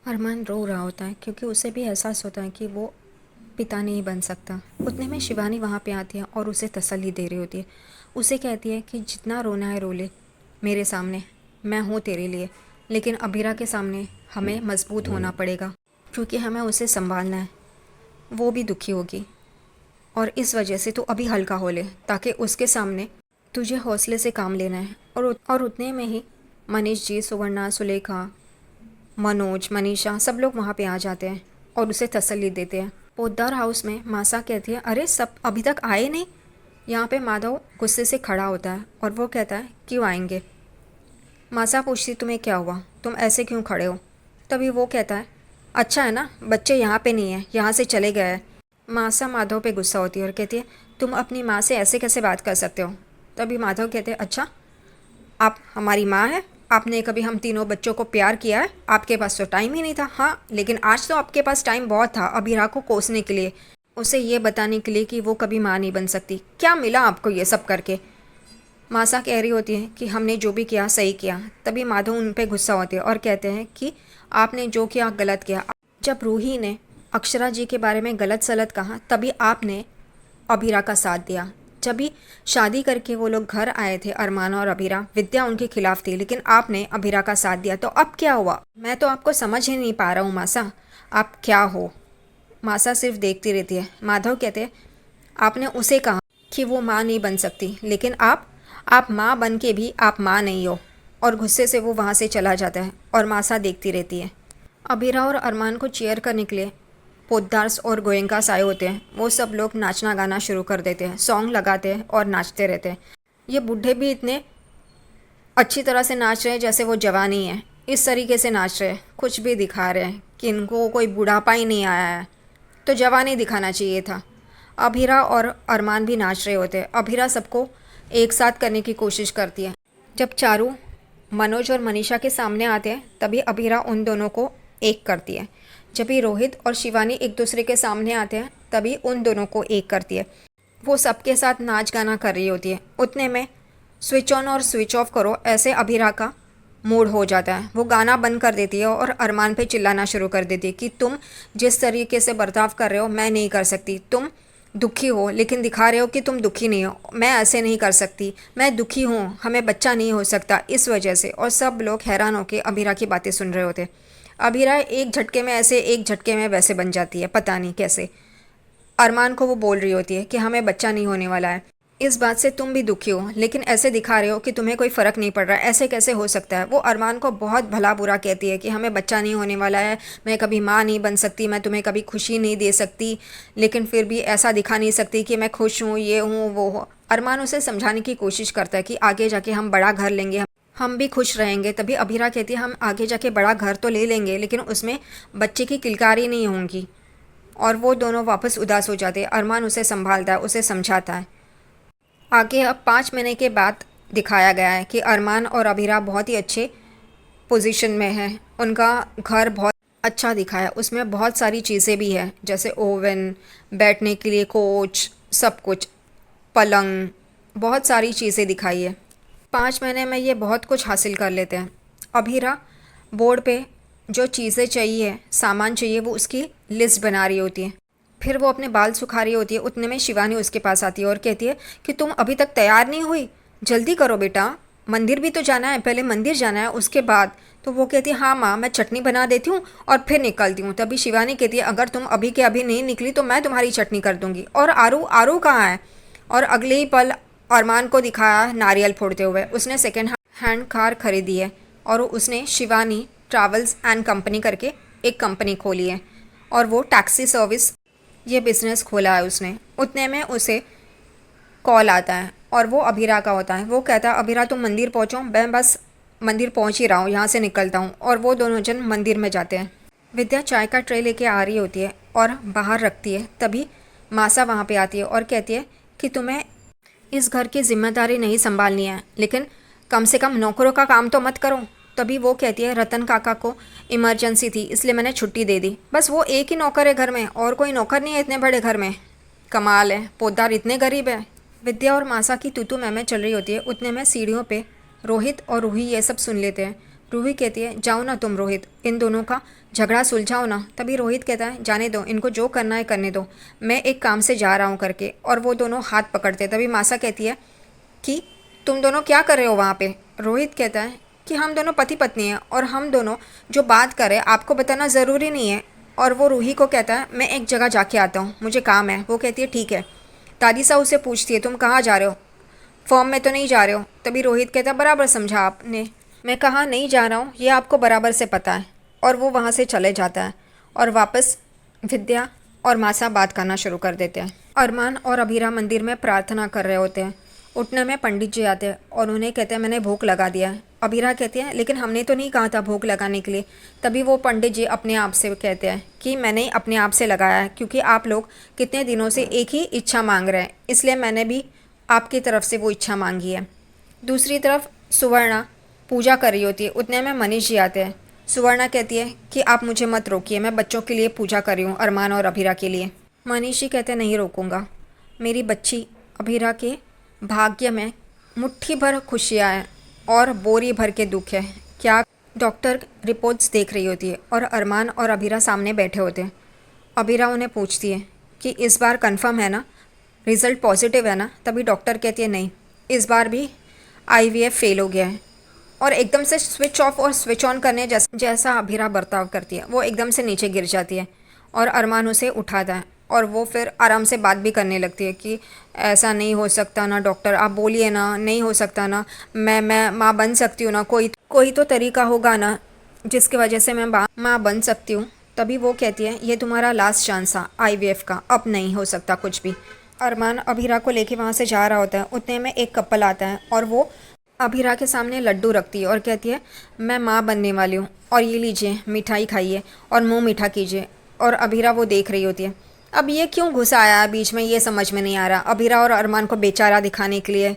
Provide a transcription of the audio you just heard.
अरमान रो रहा होता है क्योंकि उसे भी एहसास होता है कि वो पिता नहीं बन सकता। उतने में शिवानी वहाँ पे आती है और उसे तसल्ली दे रही होती है। उसे कहती है कि जितना रोना है रो ले मेरे सामने, मैं हूँ तेरे लिए। लेकिन अबीरा के सामने हमें मजबूत होना पड़ेगा क्योंकि हमें उसे संभालना है। वो भी दुखी होगी और इस वजह से तू अभी हल्का हो ले ताकि उसके सामने तुझे हौसले से काम लेना है। और उतने में ही मनीष जी, सुवर्णा, सुलेखा, मनोज, मनीषा सब लोग वहाँ पे आ जाते हैं और उसे तसल्ली देते हैं। पोद्दार हाउस में मासा कहती है, अरे सब अभी तक आए नहीं। यहाँ पे माधव गुस्से से खड़ा होता है और वो कहता है, क्यों आएंगे। मासा पूछती, तुम्हें क्या हुआ, तुम ऐसे क्यों खड़े हो। तभी वो कहता है, अच्छा है ना, बच्चे यहाँ पे नहीं है, यहाँ से चले गए हैं। मासा माधव पे गुस्सा होती है और कहती है, तुम अपनी माँ से ऐसे कैसे बात कर सकते हो। तभी माधव कहते हैं, अच्छा आप हमारी माँ हैं, आपने कभी हम तीनों बच्चों को प्यार किया है, आपके पास तो टाइम ही नहीं था। हाँ लेकिन आज तो आपके पास टाइम बहुत था अभिरा को कोसने के लिए, उसे ये बताने के लिए कि वो कभी माँ नहीं बन सकती। क्या मिला आपको ये सब करके। मासा कह रही होती है कि हमने जो भी किया सही किया। तभी माधव उन पर गुस्सा होते हैं और कहते हैं कि आपने जो किया गलत किया। जब रूही ने अक्षरा जी के बारे में गलत सलत कहा तभी आपने अभिरा का साथ दिया। जब भी शादी करके वो लोग घर आए थे अरमान और अभिरा, विद्या उनके खिलाफ थी लेकिन आपने अभिरा का साथ दिया। तो अब क्या हुआ, मैं तो आपको समझ ही नहीं पा रहा हूँ मासा, आप क्या हो। मासा सिर्फ देखती रहती है। माधव कहते, आपने उसे कहा कि वो माँ नहीं बन सकती लेकिन आप माँ बन के भी आप माँ नहीं हो। और गुस्से से वो वहाँ से चला जाता है और मासा देखती रहती है। अभिरा और अरमान को चेयर करने के लिए पोद्दार्स और गोयंकास आए होते हैं। वो सब लोग नाचना गाना शुरू कर देते हैं, सॉन्ग लगाते हैं और नाचते रहते हैं। ये बूढ़े भी इतने अच्छी तरह से नाच रहे हैं जैसे वो जवान ही हैं। इस तरीके से नाच रहे हैं, कुछ भी दिखा रहे हैं कि इनको कोई बुढ़ापा ही नहीं आया है, तो जवानी दिखाना चाहिए था। अभिरा और अरमान भी नाच रहे होते हैं। अभिरा सबको एक साथ करने की कोशिश करती है। जब चारू मनोज और मनीषा के सामने आते हैं तभी अभिरा उन दोनों को एक करती है। जब भी रोहित और शिवानी एक दूसरे के सामने आते हैं तभी उन दोनों को एक करती है। वो सबके साथ नाच गाना कर रही होती है। उतने में स्विच ऑन और स्विच ऑफ करो ऐसे अभिरा का मूड हो जाता है। वो गाना बंद कर देती है और अरमान पे चिल्लाना शुरू कर देती है कि तुम जिस तरीके से बर्ताव कर रहे हो मैं नहीं कर सकती। तुम दुखी हो लेकिन दिखा रहे हो कि तुम दुखी नहीं हो। मैं ऐसे नहीं कर सकती, मैं दुखी हूँ, हमें बच्चा नहीं हो सकता इस वजह से। और सब लोग हैरान होकर अभिरा की बातें सुन रहे होते। अभिरा एक झटके में ऐसे एक झटके में वैसे बन जाती है, पता नहीं कैसे। अरमान को वो बोल रही होती है कि हमें बच्चा नहीं होने वाला है, इस बात से तुम भी दुखी हो लेकिन ऐसे दिखा रहे हो कि तुम्हें कोई फ़र्क नहीं पड़ रहा, ऐसे कैसे हो सकता है। वो अरमान को बहुत भला बुरा कहती है कि हमें बच्चा नहीं होने वाला है, मैं कभी माँ नहीं बन सकती, मैं तुम्हें कभी खुशी नहीं दे सकती, लेकिन फिर भी ऐसा दिखा नहीं सकती कि मैं खुश हूँ, ये हूँ वो हो। अरमान उसे समझाने की कोशिश करता है कि आगे जाके हम बड़ा घर लेंगे, हम भी खुश रहेंगे। तभी अभिरा कहती है, हम आगे जाके बड़ा घर तो ले लेंगे लेकिन उसमें बच्चे की किलकारी नहीं होंगी। और वो दोनों वापस उदास हो जाते हैं। अरमान उसे संभालता है, उसे समझाता है। आगे अब 5 महीने के बाद दिखाया गया है कि अरमान और अभिरा बहुत ही अच्छे पोजीशन में है। उनका घर बहुत अच्छा दिखाया, उसमें बहुत सारी चीज़ें भी हैं जैसे ओवन, बैठने के लिए कोच, सब कुछ, पलंग, बहुत सारी चीज़ें दिखाई है। 5 महीने में ये बहुत कुछ हासिल कर लेते हैं। अभिरा बोर्ड पे जो चीज़ें चाहिए, सामान चाहिए, वो उसकी लिस्ट बना रही होती है। फिर वो अपने बाल सुखा रही होती है। उतने में शिवानी उसके पास आती है और कहती है कि तुम अभी तक तैयार नहीं हुई, जल्दी करो बेटा, मंदिर भी तो जाना है, पहले मंदिर जाना है उसके बाद। तो वो कहती है, हाँ माँ मैं चटनी बना देती हूँ और फिर निकलती हूँ। तभी शिवानी कहती है, अगर तुम अभी के अभी नहीं निकली तो मैं तुम्हारी चटनी कर दूँगी। और आरू, आरू कहाँ है। और अगले ही पल अरमान को दिखाया नारियल फोड़ते हुए। उसने सेकेंड हैंड कार खरीदी है और उसने शिवानी ट्रैवल्स एंड कंपनी करके एक कंपनी खोली है और वो टैक्सी सर्विस ये बिज़नेस खोला है उसने। उतने में उसे कॉल आता है और वो अभिरा का होता है। वो कहता है, अभिरा तुम मंदिर पहुँचो, मैं बस मंदिर पहुँच ही रहा हूँ, यहाँ से निकलता हूँ। और वो दोनों जन मंदिर में जाते हैं। विद्या चाय का ट्रे लेके आ रही होती है और बाहर रखती है। तभी मासा वहाँ पे आती है और कहती है कि तुम्हें इस घर की जिम्मेदारी नहीं संभालनी है लेकिन कम से कम नौकरों का काम तो मत करो। तभी वो कहती है, रतन काका को इमरजेंसी थी इसलिए मैंने छुट्टी दे दी, बस वो एक ही नौकर है घर में और कोई नौकर नहीं है इतने बड़े घर में। कमाल है, पोद्दार इतने गरीब है। विद्या और मासा की तूतू मैमे चल रही होती है। उतने में सीढ़ियों पे रोहित और रूही ये सब सुन लेते हैं। रूही कहती है जाओ ना तुम रोहित, इन दोनों का झगड़ा सुलझाओ ना। तभी रोहित कहता है जाने दो, इनको जो करना है करने दो, मैं एक काम से जा रहा हूँ करके। और वो दोनों हाथ पकड़ते हैं। तभी मासा कहती है कि तुम दोनों क्या कर रहे हो वहाँ पे। रोहित कहता है कि हम दोनों पति पत्नी हैं और हम दोनों जो बात करें आपको बताना ज़रूरी नहीं है। और वो रूही को कहता है मैं एक जगह जाके आता हूँ, मुझे काम है। वो कहती है ठीक है। तादिसा उसे पूछती है तुम कहाँ जा रहे हो, फॉर्म में तो नहीं जा रहे हो। तभी रोहित कहता है बराबर समझा आपने, मैं कहाँ नहीं जा रहा हूँ ये आपको बराबर से पता है। और वो वहाँ से चले जाता है और वापस विद्या और मासा बात करना शुरू कर देते हैं। अरमान और अभीरा मंदिर में प्रार्थना कर रहे होते हैं। उठने में पंडित जी आते हैं और उन्हें कहते हैं मैंने भोग लगा दिया है। अभीरा कहती है लेकिन हमने तो नहीं कहा था भोग लगाने के लिए। तभी वो पंडित जी अपने आप से कहते हैं कि मैंने अपने आप से लगाया है, क्योंकि आप लोग कितने दिनों से एक ही इच्छा मांग रहे हैं, इसलिए मैंने भी आपकी तरफ से वो इच्छा मांगी है। दूसरी तरफ सुवर्णा पूजा कर रही होती है। उतने में मनीष जी आते हैं। सुवर्णा कहती है कि आप मुझे मत रोकिए, मैं बच्चों के लिए पूजा कर रही हूँ, अरमान और अभीरा के लिए। मनीष जी कहते हैं नहीं रोकूंगा, मेरी बच्ची अभीरा के भाग्य में मुट्ठी भर खुशियाँ हैं और बोरी भर के दुख है। क्या डॉक्टर रिपोर्ट्स देख रही होती है और अरमान और अभीरा सामने बैठे होते हैं। अभीरा उन्हें पूछती है कि इस बार कंफर्म है ना, रिज़ल्ट पॉजिटिव है ना। तभी डॉक्टर कहती है नहीं, इस बार भी आईवीएफ फेल हो गया है। और एकदम से स्विच ऑफ और स्विच ऑन करने जैसा अभीरा बर्ताव करती है। वो एकदम से नीचे गिर जाती है और अरमान उसे उठाता है और वो फिर आराम से बात भी करने लगती है कि ऐसा नहीं हो सकता ना डॉक्टर, आप बोलिए ना, नहीं हो सकता ना, मैं माँ बन सकती हूँ ना, कोई तो तरीका होगा ना जिसकी वजह से मैं माँ बन सकती हूँ। तभी वो कहती है ये तुम्हारा लास्ट चांस था आईवीएफ का, अब नहीं हो सकता कुछ भी। अरमान अभीरा को लेके वहाँ से जा रहा होता है। उतने में एक कपल आता है और वो अभीरा के सामने लड्डू रखती है और कहती है मैं माँ बनने वाली हूँ और ये लीजिए मिठाई खाइए और मुंह मीठा कीजिए। और अभीरा वो देख रही होती है। अब ये क्यों घुसा आया बीच में, ये समझ में नहीं आ रहा। अभीरा और अरमान को बेचारा दिखाने के लिए